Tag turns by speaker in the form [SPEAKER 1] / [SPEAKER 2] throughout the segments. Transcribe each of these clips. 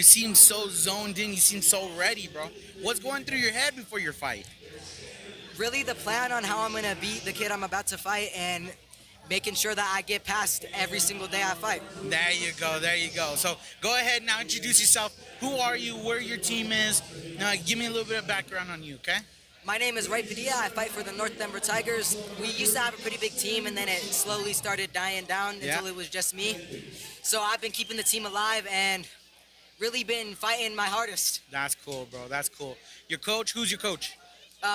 [SPEAKER 1] seem so zoned in. You seem so ready, bro. What's going through your head before your fight?
[SPEAKER 2] Really, the plan on how I'm gonna beat the kid I'm about to fight, and making sure that I get past every single day I fight.
[SPEAKER 1] There you go. There you go. So go ahead now. Introduce yourself. Who are you? Where your team is? Now, give me a little bit of background on you, okay?
[SPEAKER 2] My name is Padilla. I fight for the North Denver Tigers. We used to have a pretty big team, and then it slowly started dying down
[SPEAKER 1] Yeah.
[SPEAKER 2] until it was just me. So I've been keeping the team alive and really been fighting my hardest.
[SPEAKER 1] That's cool, bro. That's cool. Your coach? Who's your coach?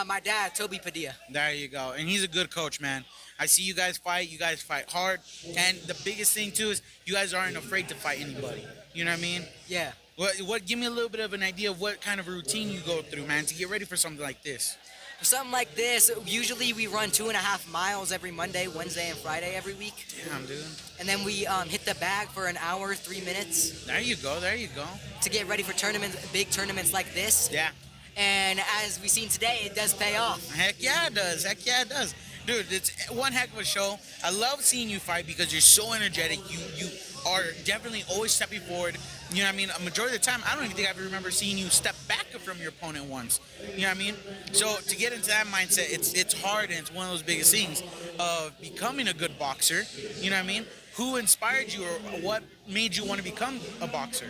[SPEAKER 2] My dad, Toby Padilla.
[SPEAKER 1] There you go. And he's a good coach, man. I see you guys fight. You guys fight hard. And the biggest thing, too, is you guys aren't afraid to fight anybody. You know what I mean?
[SPEAKER 2] Yeah.
[SPEAKER 1] What? Give me a little bit of an idea of what kind of routine you go through, man, to get ready for something like this.
[SPEAKER 2] For something like this, usually we run 2.5 miles every Monday, Wednesday, and Friday every week.
[SPEAKER 1] Damn, dude.
[SPEAKER 2] And then we hit the bag for an hour, 3 minutes
[SPEAKER 1] There you go. There you go.
[SPEAKER 2] to get ready for tournaments, big tournaments like this.
[SPEAKER 1] Yeah.
[SPEAKER 2] And as we've seen today, it does pay off.
[SPEAKER 1] Heck yeah, it does. Heck yeah, it does. Dude, it's one heck of a show. I love seeing you fight because you're so energetic. You are definitely always stepping forward. You know what I mean? A majority of the time, I don't even think I ever remember seeing you step back from your opponent once. You know what I mean? So to get into that mindset, it's hard, and it's one of those biggest things of becoming a good boxer. You know what I mean? Who inspired you, or what made you want to become a boxer?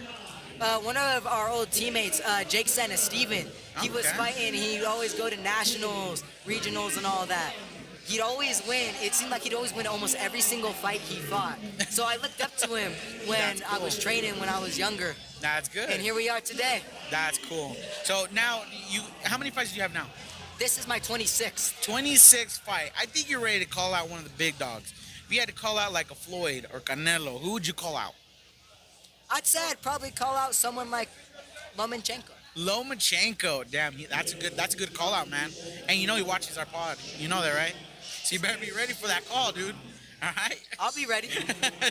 [SPEAKER 2] One of our old teammates, Jake Senna, Steven, he was
[SPEAKER 1] Okay.
[SPEAKER 2] fighting. He'd always go to nationals, regionals, and all that. He'd always win. It seemed like he'd always win almost every single fight he fought. So I looked up to him when
[SPEAKER 1] That's
[SPEAKER 2] I was
[SPEAKER 1] cool.
[SPEAKER 2] training when I was younger.
[SPEAKER 1] That's good.
[SPEAKER 2] And here we are today.
[SPEAKER 1] That's cool. So now, how many fights do you have now?
[SPEAKER 2] This is my 26th.
[SPEAKER 1] 26 fight. I think you're ready to call out one of the big dogs. If you had to call out like a Floyd or Canelo, who would you call out?
[SPEAKER 2] I'd say I'd probably call out someone like Lomachenko.
[SPEAKER 1] Lomachenko. Damn, that's a good call out, man. And you know he watches our pod. You know that, right? So you better be ready for that call, dude. All right?
[SPEAKER 2] I'll be ready.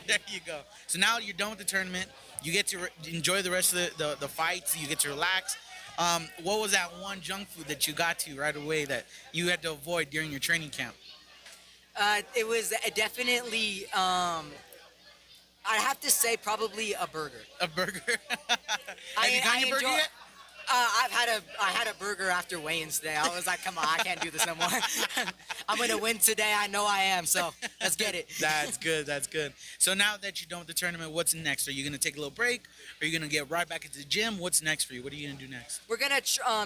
[SPEAKER 1] There you go. So now you're done with the tournament. You get to enjoy the rest of the fights. You get to relax. What was that one junk food that you got to right away that you had to avoid during your training camp?
[SPEAKER 2] It was definitely, I have to say, probably a burger.
[SPEAKER 1] A burger?
[SPEAKER 2] I-
[SPEAKER 1] Have you gotten
[SPEAKER 2] I
[SPEAKER 1] your burger
[SPEAKER 2] enjoy-
[SPEAKER 1] yet?
[SPEAKER 2] I had a burger after weigh-ins today. I was like, come on, I can't do this no more. I'm gonna win today. I know I am. So let's get it.
[SPEAKER 1] That's good. That's good. So now that you're done with the tournament, what's next? Are you gonna take a little break? Are you gonna get right back into the gym? What's next for you? What are you gonna do next?
[SPEAKER 2] We're gonna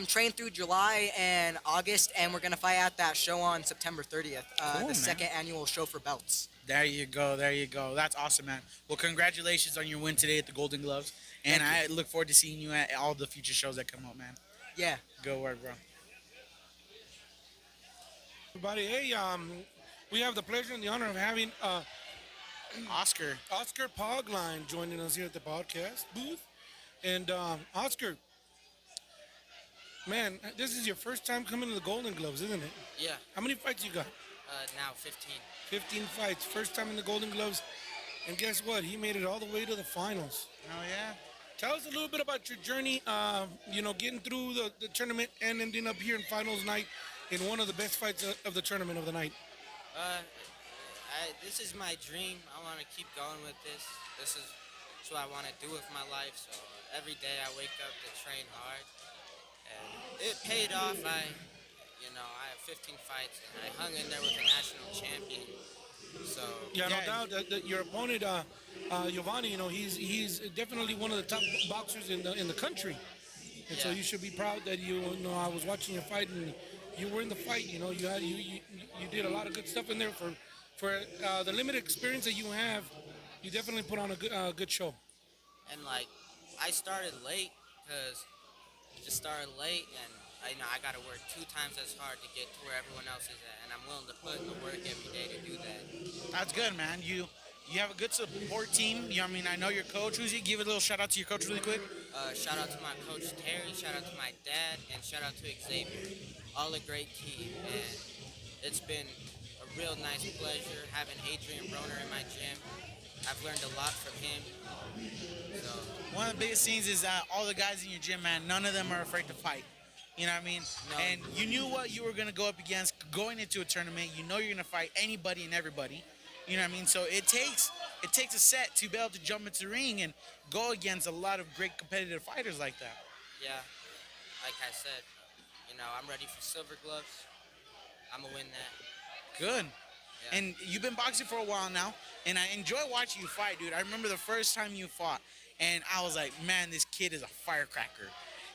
[SPEAKER 2] train through July and August, and we're gonna fight at that show on September 30th,
[SPEAKER 1] Cool,
[SPEAKER 2] the
[SPEAKER 1] man.
[SPEAKER 2] second annual show for belts.
[SPEAKER 1] There you go. There you go. That's awesome, man. Well, congratulations on your win today at the Golden Gloves, and I look forward to seeing you at all the future shows that come out, man.
[SPEAKER 2] Yeah.
[SPEAKER 1] Good work, bro.
[SPEAKER 3] Everybody, hey, we have the pleasure and the honor of having
[SPEAKER 1] Oscar.
[SPEAKER 3] Oscar Poglein joining us here at the podcast booth. And Oscar, man, this is your first time coming to the Golden Gloves, isn't it?
[SPEAKER 4] Yeah,
[SPEAKER 3] How many fights you got?
[SPEAKER 4] now 15.
[SPEAKER 3] 15 fights, first time in the Golden Gloves. And guess what? He made it all the way to the finals.
[SPEAKER 1] Oh yeah.
[SPEAKER 3] Tell us a little bit about your journey, getting through the tournament and ending up here in finals night in one of the best fights of the tournament of the night.
[SPEAKER 4] This is my dream. I want to keep going with this. This is what I want to do with my life. So every day I wake up to train hard, and it paid off. I have 15 fights, and I hung in there with a national champion. So
[SPEAKER 3] Yeah,
[SPEAKER 1] Yeah.
[SPEAKER 3] no doubt that your opponent, Giovanni, he's definitely one of the top boxers in the country, and so
[SPEAKER 4] Yeah.
[SPEAKER 3] you should be proud that I was watching your fight and you were in the fight. You did a lot of good stuff in there for the limited experience that you have. You definitely put on a good show.
[SPEAKER 4] and I started late because just started late, and I got to work 2 times as hard to get to where everyone else is at, and I'm willing to put in the work every day to do that.
[SPEAKER 1] That's good, man. You have a good support team. I know your coach. Who's you? Give a little shout out to your coach really quick.
[SPEAKER 4] Shout out to my coach Terry, shout out to my dad, and shout out to Xavier. All a great team, and it's been a real nice pleasure having Adrian Broner in my gym. I've learned a lot from him. So
[SPEAKER 1] One of the biggest things is all the guys in your gym, man. None of them are afraid to fight. You know what I mean?
[SPEAKER 4] No.
[SPEAKER 1] And you knew what you were gonna go up against going into a tournament. You know you're gonna fight anybody and everybody. You know what I mean? So it takes a set to be able to jump into the ring and go against a lot of great competitive fighters like that.
[SPEAKER 4] Yeah, like I said, I'm ready for silver gloves. I'm gonna win that.
[SPEAKER 1] Good.
[SPEAKER 4] Yeah.
[SPEAKER 1] And you've been boxing for a while now, and I enjoy watching you fight, dude. I remember the first time you fought, and I was like, man, this kid is a firecracker.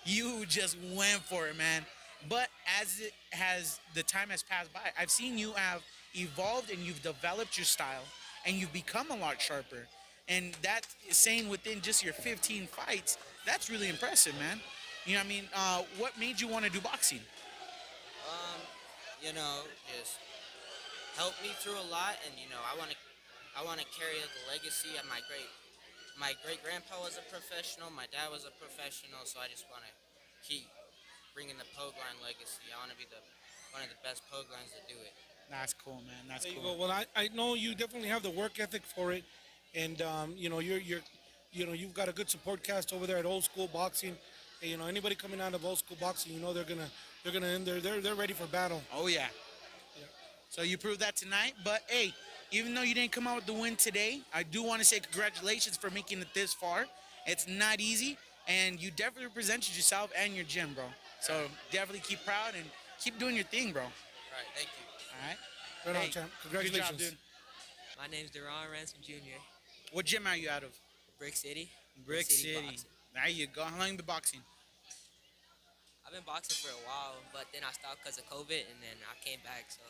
[SPEAKER 1] You just went for it, man. But as the time has passed by, I've seen you have evolved and you've developed your style, and you've become a lot sharper. And that is saying within just your 15 fights, that's really impressive, man. You know what I mean? What made you want to do boxing?
[SPEAKER 4] Um, just helped me through a lot, and I want to carry the legacy of my great grandpa was a professional, my dad was a professional, so I just want to keep bringing the Poglein legacy. I want to be one of the best Pogleins to do it.
[SPEAKER 1] That's cool, man. That's
[SPEAKER 3] There you
[SPEAKER 1] cool.
[SPEAKER 3] go. Well, I know you definitely have the work ethic for it, and you've got a good support cast over there at Old School Boxing. And, anybody coming out of Old School Boxing, they're ready for battle.
[SPEAKER 1] Oh yeah.
[SPEAKER 3] Yeah.
[SPEAKER 1] So you proved that tonight. But hey, even though you didn't come out with the win today, I do want to say congratulations for making it this far. It's not easy, and you definitely represented yourself and your gym, bro. So definitely keep proud and keep doing your thing, bro. All
[SPEAKER 4] All right, thank you.
[SPEAKER 1] right.
[SPEAKER 3] Right
[SPEAKER 1] Hey,
[SPEAKER 3] on, champ.
[SPEAKER 1] Good
[SPEAKER 3] Congratulations.
[SPEAKER 1] job, dude.
[SPEAKER 5] My name's Deron Ransom Jr.
[SPEAKER 1] What gym are you out of?
[SPEAKER 5] Brick City.
[SPEAKER 1] Brick City.
[SPEAKER 5] Boxing.
[SPEAKER 1] There you go. How long you been boxing?
[SPEAKER 5] I've been boxing for a while, but then I stopped because of COVID, and then I came back. So,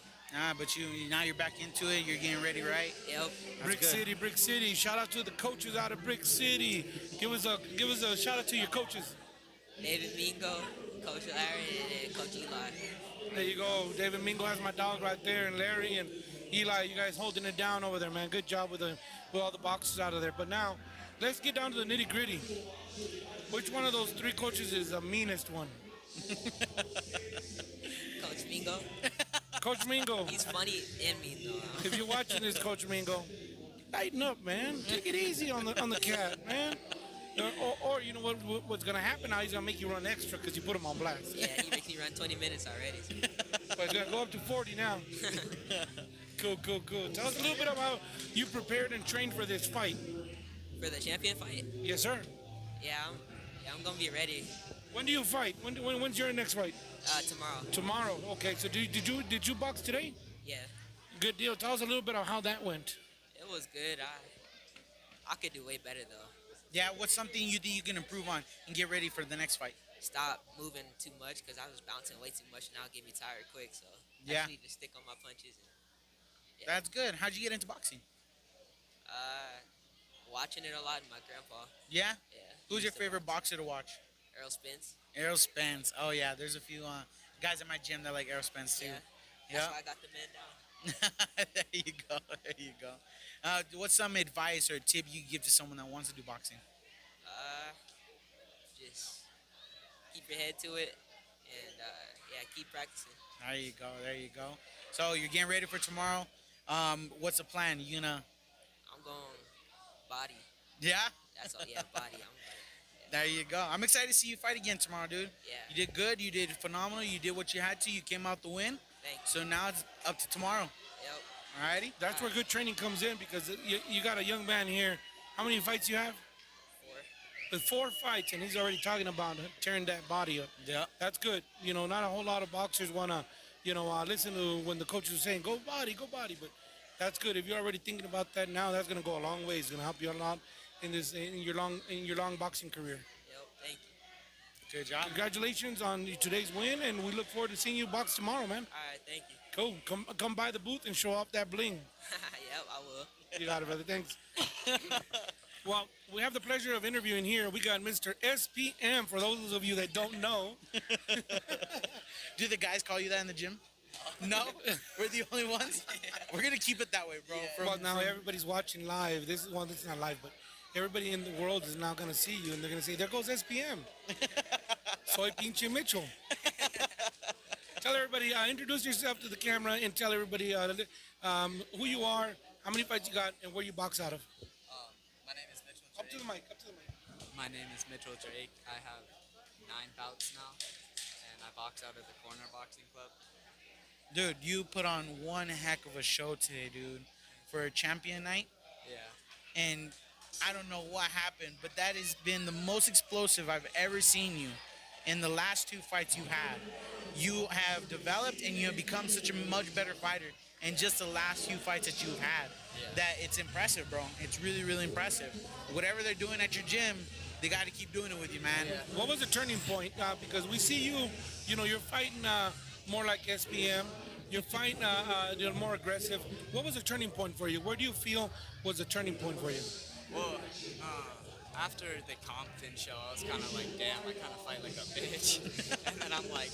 [SPEAKER 1] But now you're back into it. You're getting ready, right?
[SPEAKER 5] yep.
[SPEAKER 3] Brick
[SPEAKER 1] good.
[SPEAKER 3] City, Brick City. Shout out to the coaches out of Brick City. Give us a shout out to your coaches.
[SPEAKER 5] David Mingo, Coach Larry, and then Coach Eli.
[SPEAKER 3] There you go. David Mingo has my dog right there, and Larry and Eli. You guys holding it down over there, man. Good job with all the boxes out of there. But now, let's get down to the nitty gritty. Which one of those three coaches is the meanest one?
[SPEAKER 5] Coach Mingo.
[SPEAKER 3] Coach Mingo.
[SPEAKER 5] He's funny and mean though.
[SPEAKER 3] If you're watching this, Coach Mingo, tighten up, man. Take it easy on the cat, man. Or you know what's gonna happen now? He's gonna make you run extra because you put him on blast.
[SPEAKER 5] Yeah, he makes me run 20 minutes already. So.
[SPEAKER 3] But it's gonna go up to 40 now. Cool. Tell us a little bit about how you prepared and trained for this fight.
[SPEAKER 5] For the champion fight,
[SPEAKER 3] Yes, sir.
[SPEAKER 5] yeah, I'm gonna be ready
[SPEAKER 3] When do you fight? When's your next fight?
[SPEAKER 5] tomorrow.
[SPEAKER 3] Tomorrow. Okay. So did you box today?
[SPEAKER 5] Yeah,
[SPEAKER 3] Good deal. Tell us a little bit of how that went.
[SPEAKER 5] it was good. I could do way better though.
[SPEAKER 1] Yeah. What's something you think you can improve on and get ready for the next fight?
[SPEAKER 5] Stop moving too much because I was bouncing way too much and I'll get me tired quick. So I
[SPEAKER 1] Yeah.
[SPEAKER 5] just need to stick on my punches. And,
[SPEAKER 1] That's good. How'd you get into boxing?
[SPEAKER 5] watching it a lot with my grandpa.
[SPEAKER 1] Yeah.
[SPEAKER 5] Yeah.
[SPEAKER 1] Who's
[SPEAKER 5] he
[SPEAKER 1] your
[SPEAKER 5] used to
[SPEAKER 1] favorite
[SPEAKER 5] box.
[SPEAKER 1] boxer to watch?
[SPEAKER 5] Errol Spence.
[SPEAKER 1] Errol Spence. Oh yeah, there's a few guys at my gym that like Errol Spence too.
[SPEAKER 5] Yeah.
[SPEAKER 1] Yeah.
[SPEAKER 5] That's why I got the man down.
[SPEAKER 1] There you go. There you go. What's some advice or tip you give to someone that wants to do boxing?
[SPEAKER 5] Just keep your head to it and keep practicing.
[SPEAKER 1] There you go. There you go. So you're getting ready for tomorrow. What's the plan? You gonna?
[SPEAKER 5] I'm going body.
[SPEAKER 1] Yeah.
[SPEAKER 5] That's all. Yeah, body.
[SPEAKER 1] There you go. I'm excited to see you fight again tomorrow, dude.
[SPEAKER 5] Yeah.
[SPEAKER 1] You did good. You did phenomenal. You did what you had to. You came out the win.
[SPEAKER 5] Thanks.
[SPEAKER 1] So now it's up to tomorrow.
[SPEAKER 5] Yep.
[SPEAKER 1] Alrighty.
[SPEAKER 3] That's where good training comes in because you got a young man here. How many fights you have?
[SPEAKER 5] 4.
[SPEAKER 3] With 4 fights, and he's already talking about tearing that body up.
[SPEAKER 1] Yeah.
[SPEAKER 3] That's good. Not a whole lot of boxers want to, listen to when the coaches are saying, go body. But that's good. If you're already thinking about that now, that's going to go a long way. It's going to help you a lot in your long boxing career.
[SPEAKER 5] Yep. Thank you.
[SPEAKER 1] Good job.
[SPEAKER 3] Congratulations on today's win, and we look forward to seeing you box tomorrow, man.
[SPEAKER 5] All right. Thank you.
[SPEAKER 3] Cool. Come by the booth and show off that bling.
[SPEAKER 5] Yep. I will.
[SPEAKER 3] You got it, brother. Thanks. Well, we have the pleasure of interviewing here. We got Mr. SPM, for those of you that don't know.
[SPEAKER 1] Do the guys call you that in the gym? No? We're the only ones? We're going to keep it that way, bro.
[SPEAKER 3] Well, now everybody's watching live. This is not live, but everybody in the world is now going to see you, and they're going to say, there goes SPM. Soy pinche Mitchell. Tell everybody, introduce yourself to the camera and tell everybody who you are, how many fights you got, and where you box out of.
[SPEAKER 6] My name is Mitchell
[SPEAKER 3] Up to
[SPEAKER 6] Drake.
[SPEAKER 3] the mic.
[SPEAKER 6] My name is Mitchell Drake. I have 9 bouts now, and I box out of the Corner Boxing Club.
[SPEAKER 1] Dude, you put on one heck of a show today, dude. for a champion night,
[SPEAKER 6] Yeah.
[SPEAKER 1] and I don't know what happened, but that has been the most explosive I've ever seen you in the last two fights you had. You have developed and you have become such a much better fighter in just the last few fights that you've had.
[SPEAKER 6] Yeah.
[SPEAKER 1] That it's impressive, bro. It's really, really impressive. Whatever they're doing at your gym, they got to keep doing it with you, man.
[SPEAKER 6] Yeah.
[SPEAKER 3] What was the turning point? Because we see you, you're fighting more like SPM. You're fighting, you're more aggressive. What was the turning point for you? Where do you feel was the turning point for you?
[SPEAKER 6] Well, after the Compton show, I was kind of like, damn, I kind of fight like a bitch. And then I'm like,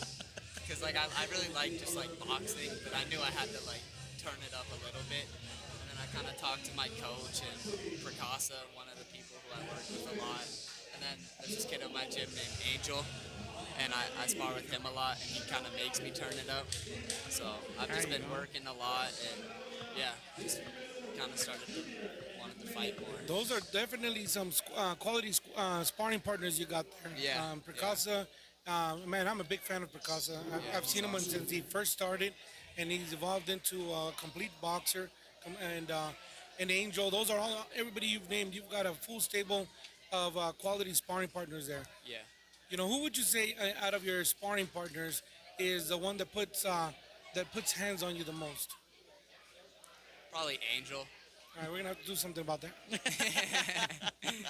[SPEAKER 6] because like I really like just like boxing, but I knew I had to like turn it up a little bit. And then I kind of talked to my coach and Picasa, one of the people who I work with a lot. And then there's this kid at my gym named Angel, and I spar with him a lot, and he kind of makes me turn it up. So I've just been working a lot, and yeah, just kind of started to wanted to fight more.
[SPEAKER 3] Those are definitely some quality sparring partners you got there.
[SPEAKER 6] Yeah,
[SPEAKER 3] Picasa, man, I'm a big fan of Picasa. I've seen him since he first started, and he's evolved into a complete boxer. And Angel, those are all everybody you've named. You've got a full stable of quality sparring partners there.
[SPEAKER 6] Yeah.
[SPEAKER 3] Who would you say out of your sparring partners is the one that puts hands on you the most?
[SPEAKER 6] Probably Angel.
[SPEAKER 3] All right, we're gonna have to do something about that.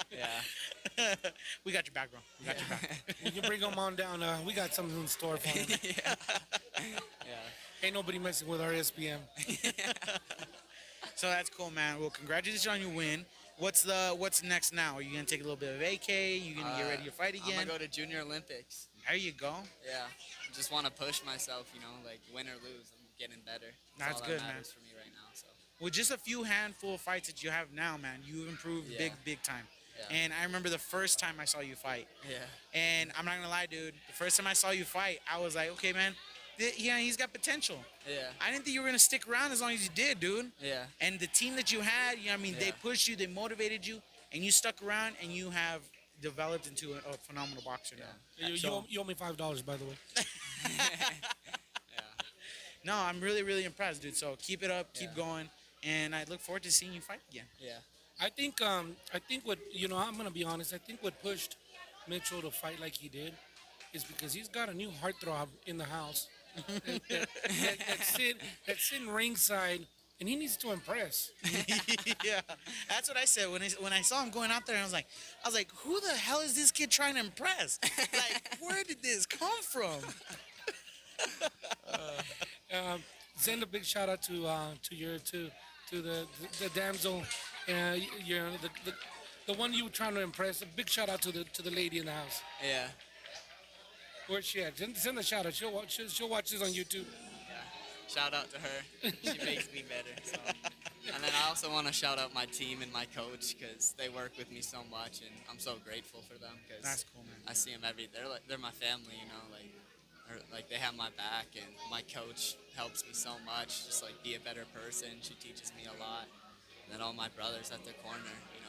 [SPEAKER 6] Yeah.
[SPEAKER 1] We got your back, bro. We got your back.
[SPEAKER 3] You can bring them on down. We got something in store for them.
[SPEAKER 6] Yeah.
[SPEAKER 3] Ain't nobody messing with our SPM.
[SPEAKER 1] So that's cool, man. Well, congratulations on your win. What's next now? Are you gonna take a little bit of vacay? You gonna get ready to fight again?
[SPEAKER 6] I'm gonna go to Junior Olympics.
[SPEAKER 1] There you go.
[SPEAKER 6] Yeah. Just want to push myself, like win or lose, I'm getting better.
[SPEAKER 1] That's
[SPEAKER 6] all
[SPEAKER 1] good,
[SPEAKER 6] that
[SPEAKER 1] man.
[SPEAKER 6] matters for me right now. So.
[SPEAKER 1] With just a few handful of fights that you have now, man, you've improved
[SPEAKER 6] Yeah.
[SPEAKER 1] big time.
[SPEAKER 6] Yeah.
[SPEAKER 1] And I remember the first time I saw you fight.
[SPEAKER 6] Yeah.
[SPEAKER 1] And I'm not gonna lie, dude. The first time I saw you fight, I was like, okay, man, he's got potential.
[SPEAKER 6] Yeah.
[SPEAKER 1] I didn't think you were gonna stick around as long as you did, dude.
[SPEAKER 6] Yeah.
[SPEAKER 1] And the team that you had, they
[SPEAKER 6] Yeah.
[SPEAKER 1] pushed you, they motivated you, and you stuck around, and you have developed into a phenomenal boxer now.
[SPEAKER 3] You owe me $5, by the way.
[SPEAKER 6] Yeah.
[SPEAKER 1] No, I'm really, really impressed, dude. So keep it up, keep going, and I look forward to seeing you fight again.
[SPEAKER 6] Yeah.
[SPEAKER 3] I think what I'm gonna be honest. I think what pushed Mitchell to fight like he did is because he's got a new heartthrob in the house that's sitting ringside, and he needs to impress.
[SPEAKER 1] Yeah, that's what I said when I saw him going out there. I was like, who the hell is this kid trying to impress? Like, where did this come from?
[SPEAKER 3] Send a big shout out to the damsel, the one you were trying to impress. A big shout out to the lady in the house.
[SPEAKER 6] Yeah.
[SPEAKER 3] Where's she at? Send a shout out. She'll watch this on YouTube.
[SPEAKER 6] Shout out to her. She makes me better. So. And then I also want to shout out my team and my coach because they work with me so much, and I'm so grateful for them. Cause
[SPEAKER 1] That's cool, man.
[SPEAKER 6] I see them they're my family, like they have my back, and my coach helps me so much. Just like be a better person. She teaches me a lot. And then all my brothers at the corner,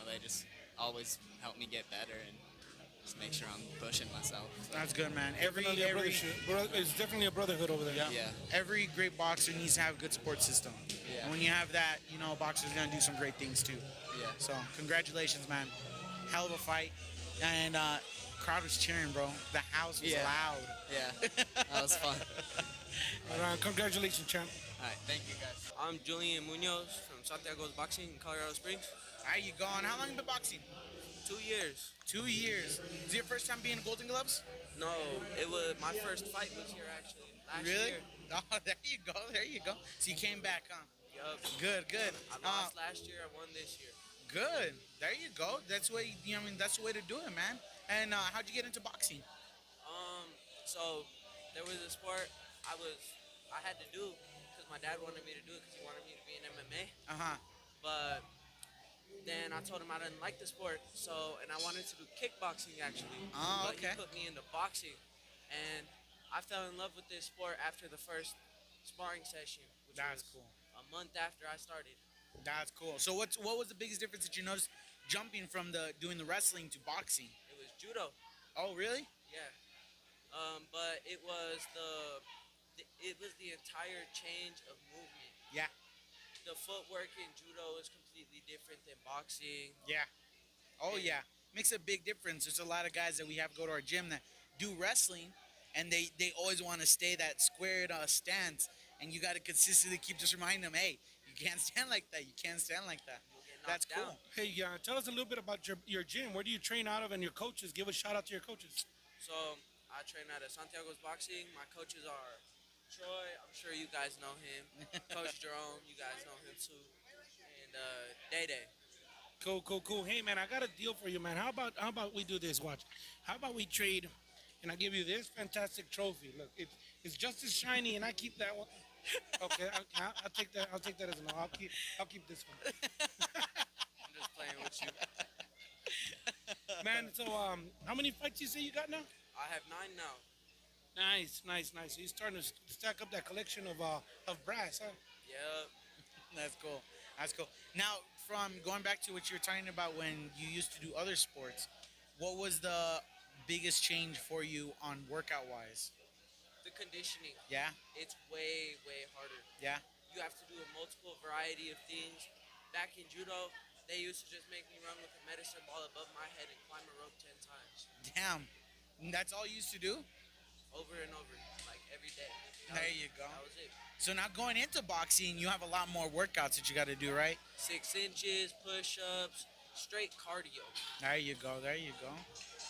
[SPEAKER 6] they just always help me get better and just make sure I'm pushing myself. So.
[SPEAKER 1] That's good, man.
[SPEAKER 3] It's definitely a brotherhood over there.
[SPEAKER 6] Yeah.
[SPEAKER 1] Every great boxer needs to have a good support system.
[SPEAKER 6] Yeah.
[SPEAKER 1] And when you have that, a boxer's gonna do some great things too.
[SPEAKER 6] Yeah.
[SPEAKER 1] So congratulations, man. Hell of a fight. And crowd was cheering, bro. The house was loud.
[SPEAKER 6] Yeah. That was fun.
[SPEAKER 3] Congratulations, champ.
[SPEAKER 6] All right. Thank you, guys.
[SPEAKER 7] I'm Julian Munoz from Santiago's Boxing in Colorado Springs.
[SPEAKER 1] There you go. And how long you been boxing?
[SPEAKER 7] 2 years.
[SPEAKER 1] 2 years. Is it your first time being in Golden Gloves?
[SPEAKER 7] No, it was my first fight was here actually last
[SPEAKER 1] Really?
[SPEAKER 7] year.
[SPEAKER 1] Oh, there you go. There you go. So you came back, huh?
[SPEAKER 7] Yup.
[SPEAKER 1] Good.
[SPEAKER 7] I lost last year. I won this year.
[SPEAKER 1] Good. There you go. That's the way. That's the way to do it, man. And how'd you get into boxing?
[SPEAKER 7] So there was a sport I had to do because my dad wanted me to do it because he wanted me to be in MMA. But then I told him I didn't like the sport, and I wanted to do kickboxing actually.
[SPEAKER 1] Oh,
[SPEAKER 7] But
[SPEAKER 1] okay.
[SPEAKER 7] he put me into boxing, and I fell in love with this sport after the first sparring session, which
[SPEAKER 1] That's
[SPEAKER 7] was
[SPEAKER 1] cool.
[SPEAKER 7] a month after I started.
[SPEAKER 1] That's cool. So what was the biggest difference that you noticed jumping from doing the wrestling to boxing?
[SPEAKER 7] It was judo.
[SPEAKER 1] Oh, really?
[SPEAKER 7] Yeah. But it was the entire change of movement.
[SPEAKER 1] Yeah.
[SPEAKER 7] the footwork in judo is completely different than boxing.
[SPEAKER 1] Yeah. Oh yeah, makes a big difference. There's a lot of guys that we have go to our gym that do wrestling, and they always want to stay that squared stance, and you got to consistently keep just reminding them, hey, you can't stand like that. You can't stand like that.
[SPEAKER 7] You'll get
[SPEAKER 1] That's
[SPEAKER 7] knocked
[SPEAKER 1] cool.
[SPEAKER 7] down.
[SPEAKER 3] Hey, tell us a little bit about your gym. Where do you train out of, and your coaches? Give a shout out to your coaches.
[SPEAKER 7] So I train at Santiago's Boxing. My coaches are Troy. I'm sure you guys know him. Coach Jerome, you guys know him too. And Day Day.
[SPEAKER 3] Cool. Hey, man, I got a deal for you, man. How about we do this? Watch. How about we trade, and I give you this fantastic trophy. Look, it's just as shiny, and I keep that one. Okay, I'll take that. I'll take that as an. I'll keep this one.
[SPEAKER 7] I'm just playing with you.
[SPEAKER 3] Man, so how many fights you say you got now?
[SPEAKER 7] I have 9 now.
[SPEAKER 3] Nice. So you're starting to stack up that collection of brass, huh?
[SPEAKER 7] Yep.
[SPEAKER 1] That's cool. That's cool. Now, from going back to what you were talking about when you used to do other sports, what was the biggest change for you on workout wise?
[SPEAKER 7] The conditioning.
[SPEAKER 1] Yeah,
[SPEAKER 7] It's way harder.
[SPEAKER 1] yeah.
[SPEAKER 7] You have to do a multiple variety of things. Back in judo, they used to just make me run with a medicine ball above my head and climb a rope 10 times.
[SPEAKER 1] Damn. That's all you used to do?
[SPEAKER 7] Over and over, like every day.
[SPEAKER 1] There you go.
[SPEAKER 7] That was it.
[SPEAKER 1] So now going into boxing, you have a lot more workouts that you got to do, right?
[SPEAKER 7] 6 inches, push-ups, straight cardio.
[SPEAKER 1] There you go.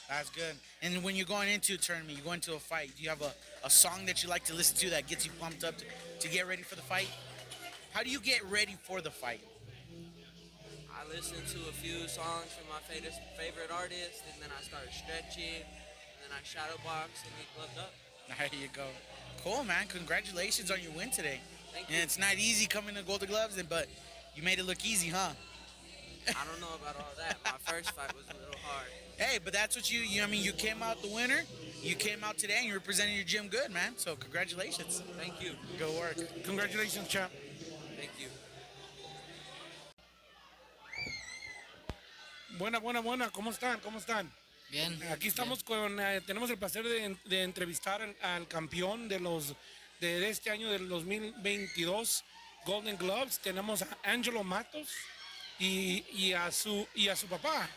[SPEAKER 1] That's good. And when you're going into a tournament, you go into a fight, do you have a song that you like to listen to that gets you pumped up to get ready for the fight? How do you get ready for the fight?
[SPEAKER 7] I listen to a few songs from my favorite artists, and then I start stretching, and then I shadow box and get gloved up.
[SPEAKER 1] There you go. Cool, man. Congratulations on your win today.
[SPEAKER 7] Thank
[SPEAKER 1] And
[SPEAKER 7] you.
[SPEAKER 1] it's not easy coming to Golden Gloves, but you made it look easy, huh?
[SPEAKER 7] I don't know about all that. My first fight was a little hard.
[SPEAKER 1] Hey, but that's what you came out the winner. You came out today and you represented your gym good, man. So congratulations.
[SPEAKER 7] Thank you.
[SPEAKER 1] Good work.
[SPEAKER 3] Congratulations, champ.
[SPEAKER 7] Thank you.
[SPEAKER 3] Buena. ¿Cómo están?
[SPEAKER 5] Bien.
[SPEAKER 3] Aquí estamos tenemos el placer de entrevistar al campeón de este año del 2022 Golden Gloves. Tenemos a Angelo Matos y a su papá.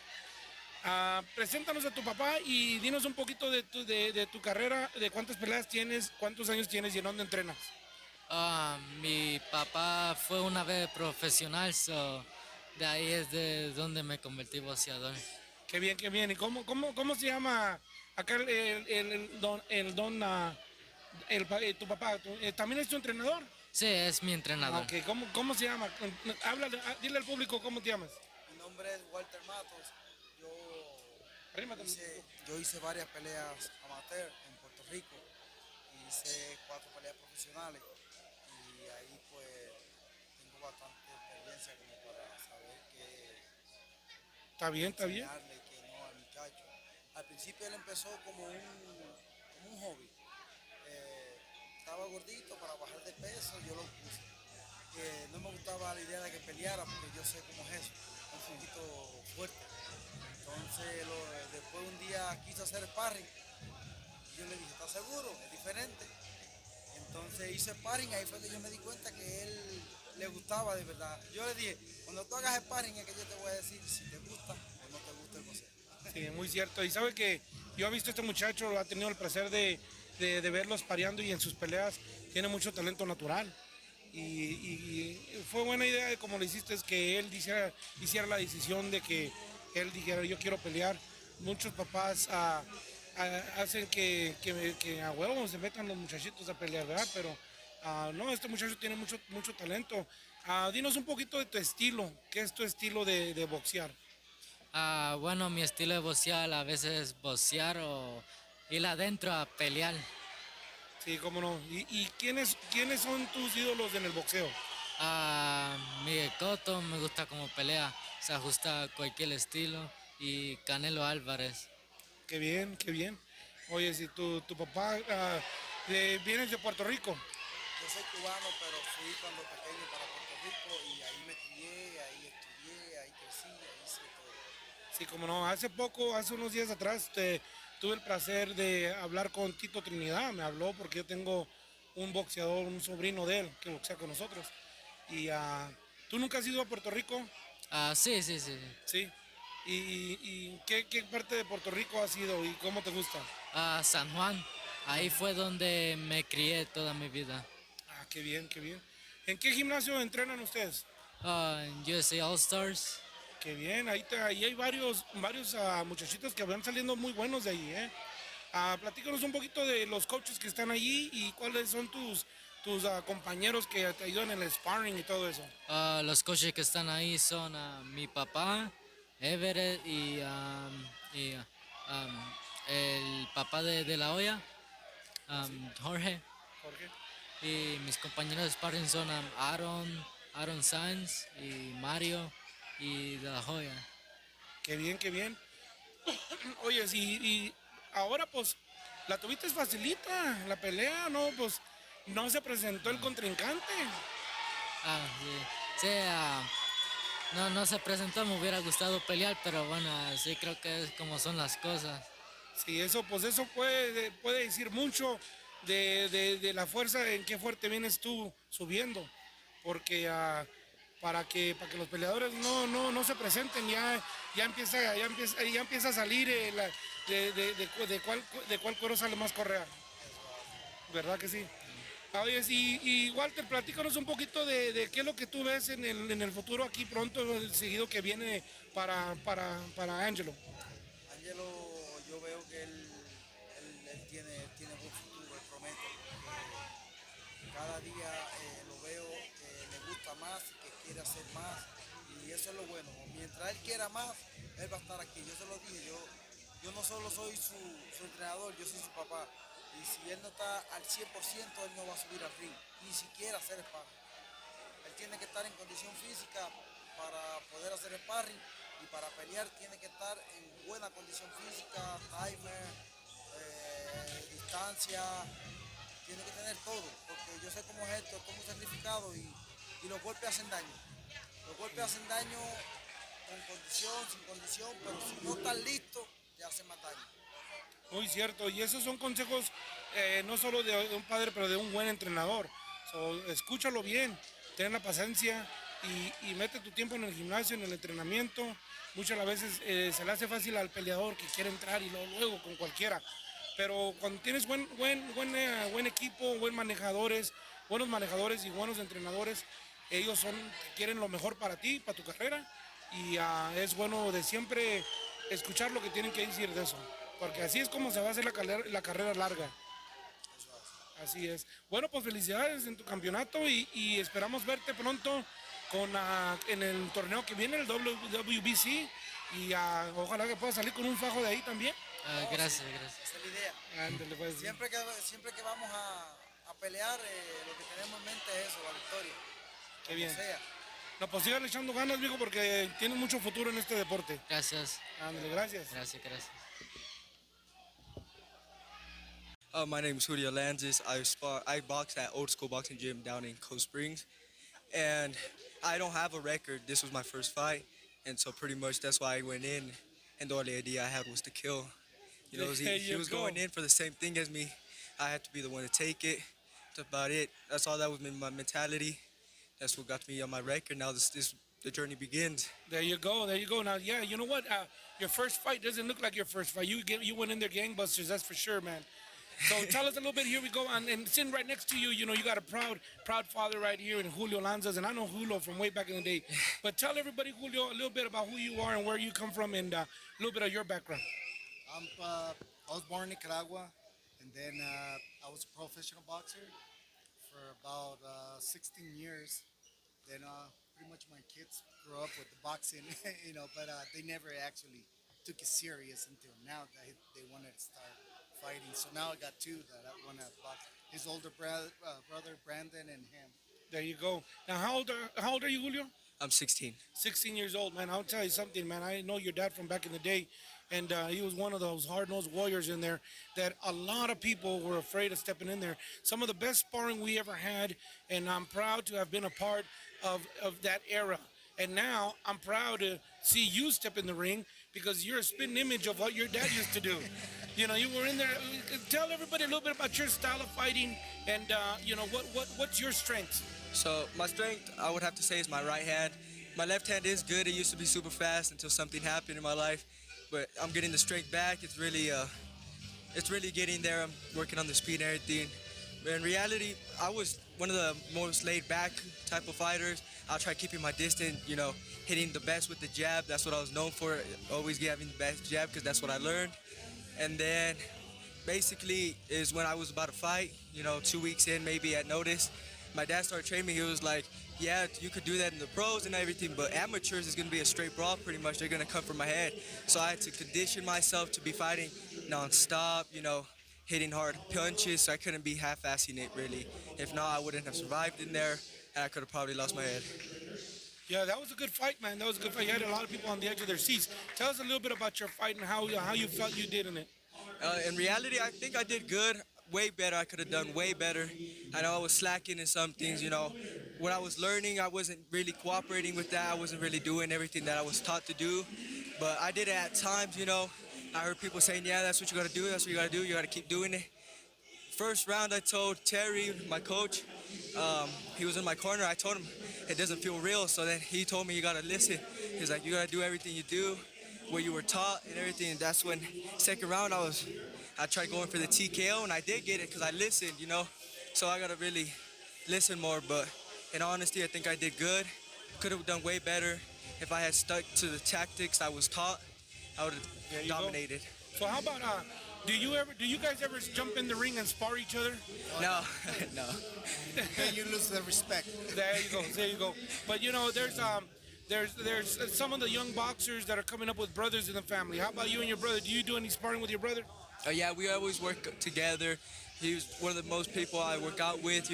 [SPEAKER 3] Preséntanos a tu papá y dinos un poquito de tu carrera, de cuántas peleas tienes, cuántos años tienes y en dónde entrenas.
[SPEAKER 5] Mi papá fue una vez profesional, so de ahí es de donde me convertí boxeador.
[SPEAKER 3] Qué bien. ¿Y cómo se llama acá tu papá? ¿También es tu entrenador?
[SPEAKER 5] Sí, es mi entrenador.
[SPEAKER 3] Ok, ¿cómo se llama? Dile al público cómo te llamas.
[SPEAKER 8] Mi nombre es Walter Matos.
[SPEAKER 3] Arrímate.
[SPEAKER 8] Yo hice varias peleas amateur en Puerto Rico. Hice 4 peleas profesionales. Y ahí pues tengo bastante experiencia como para saber que
[SPEAKER 3] Está bien.
[SPEAKER 8] enseñarle que no al muchacho. Al principio él empezó como un hobby. Estaba gordito para bajar de peso, yo lo puse. No me gustaba la idea de que peleara porque yo sé cómo es eso, un poquito fuerte. Entonces después un día quiso hacer sparring. Yo le dije, ¿estás seguro? Es diferente. Entonces hice sparring, ahí fue que yo me di cuenta que él le gustaba de verdad. Yo le dije, cuando tú hagas sparring es que yo te voy a decir si te gusta o no te gusta el boxeo.
[SPEAKER 3] Sí, muy cierto. Y sabe que yo he visto a este muchacho, ha tenido el placer de verlos pareando y en sus peleas tiene mucho talento natural. Y fue buena idea de como lo hiciste, es que él hiciera la decisión de que él dijera yo quiero pelear. Muchos papás hacen que a huevo se metan los muchachitos a pelear, ¿verdad? Pero no, este muchacho tiene mucho talento. Dinos un poquito de tu estilo. ¿Qué es tu estilo de boxear?
[SPEAKER 5] Bueno, mi estilo de boxear a veces es boxear o ir adentro a pelear.
[SPEAKER 3] Sí, cómo no. ¿Y quiénes son tus ídolos en el boxeo?
[SPEAKER 5] Mi Cotto me gusta como pelea, se ajusta a cualquier estilo, y Canelo Álvarez.
[SPEAKER 3] Qué bien. Oye, si tu papá vienes de Puerto Rico.
[SPEAKER 8] Yo soy cubano, pero fui cuando pequeño para Puerto Rico y ahí me crié, ahí estudié, ahí crecí, ahí hice todo.
[SPEAKER 3] Sí, como no. Hace unos días atrás tuve el placer de hablar con Tito Trinidad. Me habló porque yo tengo un boxeador, un sobrino de él que boxea con nosotros. Y ¿Tú nunca has ido a Puerto Rico?
[SPEAKER 5] Sí, sí, sí.
[SPEAKER 3] Sí. ¿Y qué parte de Puerto Rico has ido y cómo te gusta?
[SPEAKER 5] San Juan. Ahí fue donde me crié toda mi vida.
[SPEAKER 3] Ah, qué bien, qué bien. ¿En qué gimnasio entrenan ustedes?
[SPEAKER 5] En USA All Stars.
[SPEAKER 3] Qué bien, ahí hay varios muchachitos que van saliendo muy buenos de ahí, ¿eh? Platícanos un poquito de los coaches que están allí y cuáles son tus compañeros que te ayudan en el sparring y todo eso.
[SPEAKER 5] Los coaches que están ahí son mi papá, Everett, el papá de la olla, Jorge.
[SPEAKER 3] Jorge.
[SPEAKER 5] Y mis compañeros de sparring son Aaron Sanz y Mario y de la Joya.
[SPEAKER 3] Qué bien, qué bien. Oye, y ahora pues la tuviste facilita, la pelea, ¿no? Pues no se presentó el contrincante.
[SPEAKER 5] Sí, no se presentó, me hubiera gustado pelear, pero bueno, sí creo que es como son las cosas.
[SPEAKER 3] Sí, eso puede decir mucho de la fuerza en qué fuerte vienes tú subiendo. Porque para que los peleadores no se presenten, ya empieza a salir de cuál cuero sale más correa. ¿Verdad que sí? Oye, y Walter, platícanos un poquito de qué es lo que tú ves en el futuro aquí pronto, el seguido que viene para Angelo.
[SPEAKER 8] Angelo, yo veo que él tiene buen futuro, él promete. Cada día lo veo que le gusta más, que quiere hacer más, y eso es lo bueno. Mientras él quiera más, él va a estar aquí. Yo se lo dije, yo no solo soy su entrenador, yo soy su papá. Y si él no está al 100%, él no va a subir al ring, ni siquiera hacer sparring. Él tiene que estar en condición física para poder hacer sparring, y para pelear tiene que estar en buena condición física, timer, distancia, tiene que tener todo, porque yo sé cómo es esto, cómo es sacrificado, y los golpes hacen daño. Los golpes hacen daño con condición, sin condición, pero si no estás listo, te hacen más daño.
[SPEAKER 3] Muy cierto, y esos son consejos no solo de un padre, pero de un buen entrenador. Escúchalo bien, ten la paciencia y mete tu tiempo en el gimnasio, en el entrenamiento. Muchas veces se le hace fácil al peleador que quiere entrar y luego con cualquiera. Pero cuando tienes buen equipo, buenos manejadores y buenos entrenadores, ellos quieren lo mejor para ti, para tu carrera, y es bueno de siempre escuchar lo que tienen que decir de eso, porque así es como se va a hacer la carrera larga. Así es. Bueno, pues felicidades en tu campeonato y esperamos verte pronto en el torneo que viene, el WBC, y ojalá que puedas salir con un fajo de ahí también.
[SPEAKER 5] Gracias.
[SPEAKER 8] Esa es la idea.
[SPEAKER 3] Ándale, pues.
[SPEAKER 8] Siempre que vamos a pelear, lo que tenemos en mente es eso, la victoria.
[SPEAKER 3] Qué bien.
[SPEAKER 8] Sea.
[SPEAKER 3] No, pues sigan echando ganas, viejo, porque tienes mucho futuro en este deporte.
[SPEAKER 5] Gracias.
[SPEAKER 3] Ándale, gracias.
[SPEAKER 5] Gracias.
[SPEAKER 9] My name is Julio Lanzas. I box at Old School Boxing Gym down in Coast Springs, and I don't have a record. This was my first fight, and so pretty much that's why I went in, and the only idea I had was to kill. You know, he was going in for the same thing as me. I had to be the one to take it. That's about it. That's all that was my mentality. That's what got me on my record. Now the journey begins.
[SPEAKER 3] There you go. Now, yeah, you know what? Your first fight doesn't look like your first fight. You went in there gangbusters, that's for sure, man. So tell us a little bit. Here we go, and sitting right next to you, you know, you got a proud father right here in Julio Lanzas, and I know Julio from way back in the day. But tell everybody, Julio, a little bit about who you are and where you come from, and a little bit of your background.
[SPEAKER 10] I was born in Nicaragua, and then I was a professional boxer for about 16 years. Then pretty much my kids grew up with the boxing, you know, but they never actually took it serious until now that they wanted to start fighting. So now I got two that I want to box. His older brother Brandon, and him.
[SPEAKER 3] There you go. Now, how old are you, Julio?
[SPEAKER 9] I'm 16.
[SPEAKER 3] 16 years old, man. I'll tell you something, man. I know your dad from back in the day, and he was one of those hard-nosed warriors in there that a lot of people were afraid of stepping in there. Some of the best sparring we ever had, and I'm proud to have been a part of that era. And now I'm proud to see you step in the ring because you're a spitting image of what your dad used to do. You know, you were in there. Tell everybody a little bit about your style of fighting, and what's your strength?
[SPEAKER 9] So my strength, I would have to say, is my right hand. My left hand is good. It used to be super fast until something happened in my life, but I'm getting the strength back. It's really getting there. I'm working on the speed and everything. But in reality, I was one of the most laid back type of fighters. I'll try keeping my distance, hitting the best with the jab. That's what I was known for, always having the best jab, because that's what I learned. And then basically is when I was about to fight, 2 weeks in, maybe at notice, my dad started training me. He was like, yeah, you could do that in the pros and everything, but amateurs is going to be a straight brawl pretty much. They're going to come from my head. So I had to condition myself to be fighting nonstop, hitting hard punches. So I couldn't be half-assing it, really. If not, I wouldn't have survived in there, and I could have probably lost my head.
[SPEAKER 3] Yeah, that was a good fight, man. That was a good fight. You had a lot of people on the edge of their seats. Tell us a little bit about your fight and how you felt you did in it.
[SPEAKER 9] In reality, I think I did good. Way better. I could have done way better. I know I was slacking in some things, What I was learning, I wasn't really cooperating with that. I wasn't really doing everything that I was taught to do. But I did it at times, I heard people saying, yeah, that's what you got to do. That's what you got to do. You got to keep doing it. First round, I told Terry, my coach, he was in my corner. I told him it doesn't feel real. So then he told me you got to listen. He's like, you got to do everything you do, what you were taught and everything. And that's when second round, I tried going for the TKO, and I did get it because I listened, So I got to really listen more. But in honesty, I think I did good. Could have done way better. If I had stuck to the tactics I was taught, I would have dominated.
[SPEAKER 3] So how about, do you guys ever jump in the ring and spar each other?
[SPEAKER 9] No, no.
[SPEAKER 10] Then you lose the respect.
[SPEAKER 3] There you go. But there's some of the young boxers that are coming up with brothers in the family. How about you and your brother? Do you do any sparring with your brother?
[SPEAKER 9] Yeah, we always work together. He was one of the most people I work out with,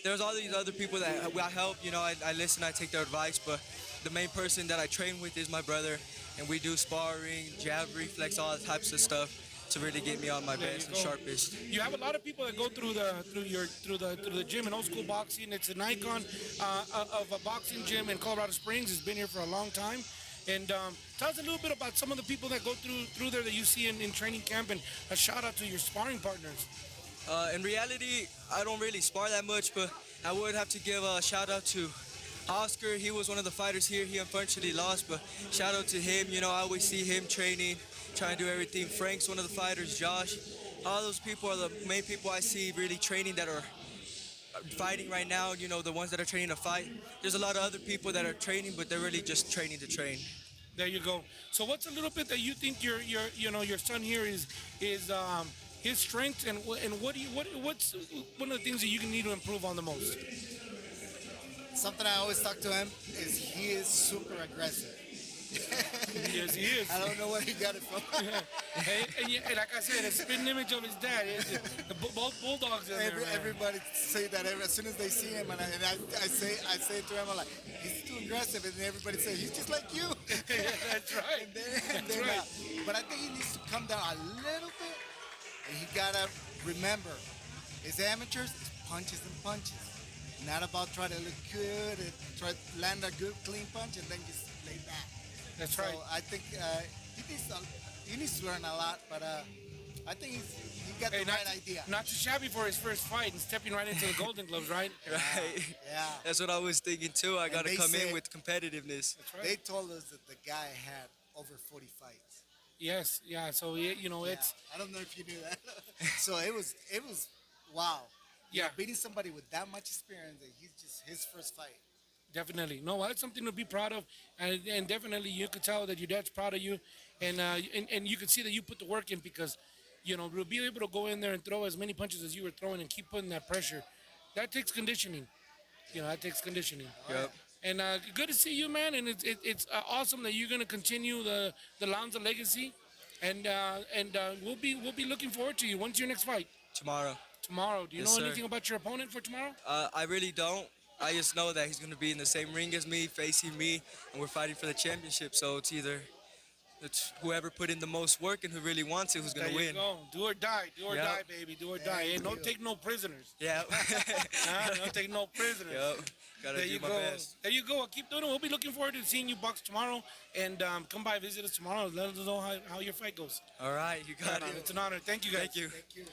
[SPEAKER 9] There's all these other people that I help, I listen, I take their advice, but the main person that I train with is my brother, and we do sparring, jab, reflex, all types of stuff to really get me on my best and sharpest.
[SPEAKER 3] You have a lot of people that go through the gym in old school boxing. It's an icon of a boxing gym in Colorado Springs. It's been here for a long time. And tell us a little bit about some of the people that go through there that you see in training camp, and a shout out to your sparring partners.
[SPEAKER 9] In reality, I don't really spar that much, but I would have to give a shout out to Oscar. He was one of the fighters here. He unfortunately lost, but shout out to him. I always see him training, trying to do everything. Frank's one of the fighters, Josh. All those people are the main people I see really training that are fighting right now, the ones that are training to fight. There's a lot of other people that are training, but they're really just training to train.
[SPEAKER 3] There you go. So what's a little bit that you think your son here is his strength, and what's one of the things that you need to improve on the most?
[SPEAKER 10] Something I always talk to him is he is super aggressive.
[SPEAKER 3] Yes, he is.
[SPEAKER 10] I don't know where he got it from.
[SPEAKER 3] and like I said, a spitting image of his dad. Both bulldogs in there, man.
[SPEAKER 10] Everybody say that as soon as they see him, and I say to him, I'm like, he's too aggressive, and everybody say he's just like you.
[SPEAKER 3] Yeah, that's right.
[SPEAKER 10] That's right. But I think he needs to come down a little bit, and he gotta remember, his amateurs, it's punches and punches. Not about trying to look good and try to land a good clean punch and then just lay back.
[SPEAKER 3] That's right.
[SPEAKER 10] So I think he needs to learn a lot, but I think he got the right idea.
[SPEAKER 3] Not too shabby for his first fight and stepping right into the Golden Gloves, right?
[SPEAKER 9] Right.
[SPEAKER 10] Yeah.
[SPEAKER 9] That's what I was thinking too. I got to come in with competitiveness.
[SPEAKER 3] That's right.
[SPEAKER 10] They told us that the guy had over 40 fights.
[SPEAKER 3] Yes. Yeah. So it's.
[SPEAKER 10] I don't know if you knew that. So it was wow.
[SPEAKER 3] Yeah.
[SPEAKER 10] Beating somebody with that much experience, and he's just his first fight.
[SPEAKER 3] Definitely. No, that's something to be proud of, and definitely you could tell that your dad's proud of you, and you could see that you put the work in, because, to be able to go in there and throw as many punches as you were throwing and keep putting that pressure, that takes conditioning. That takes conditioning.
[SPEAKER 9] Yep.
[SPEAKER 3] And good to see you, man. And it's awesome that you're gonna continue the Lanza legacy, and we'll be looking forward to you. When's your next fight?
[SPEAKER 9] Tomorrow.
[SPEAKER 3] Tomorrow. Do you
[SPEAKER 9] Yes,
[SPEAKER 3] know
[SPEAKER 9] sir.
[SPEAKER 3] anything about your opponent for tomorrow?
[SPEAKER 9] I really don't. I just know that he's going to be in the same ring as me, facing me, and we're fighting for the championship. So it's either It's whoever put in the most work and who really wants it who's gonna
[SPEAKER 3] There you
[SPEAKER 9] win.
[SPEAKER 3] go. Do or die. Do or
[SPEAKER 9] Yep.
[SPEAKER 3] die, baby. Do or die. Hey, don't take no prisoners.
[SPEAKER 9] Yeah.
[SPEAKER 3] Don't take no prisoners.
[SPEAKER 9] Yep. Gotta
[SPEAKER 3] There
[SPEAKER 9] do
[SPEAKER 3] you
[SPEAKER 9] my
[SPEAKER 3] go.
[SPEAKER 9] best.
[SPEAKER 3] There you go. Keep doing it. We'll be looking forward to seeing you box tomorrow. And come by, visit us tomorrow. Let us know how your fight goes.
[SPEAKER 9] All right, you got it.
[SPEAKER 3] It's an honor. Thank you, guys.
[SPEAKER 9] Thank you.
[SPEAKER 10] Thank you.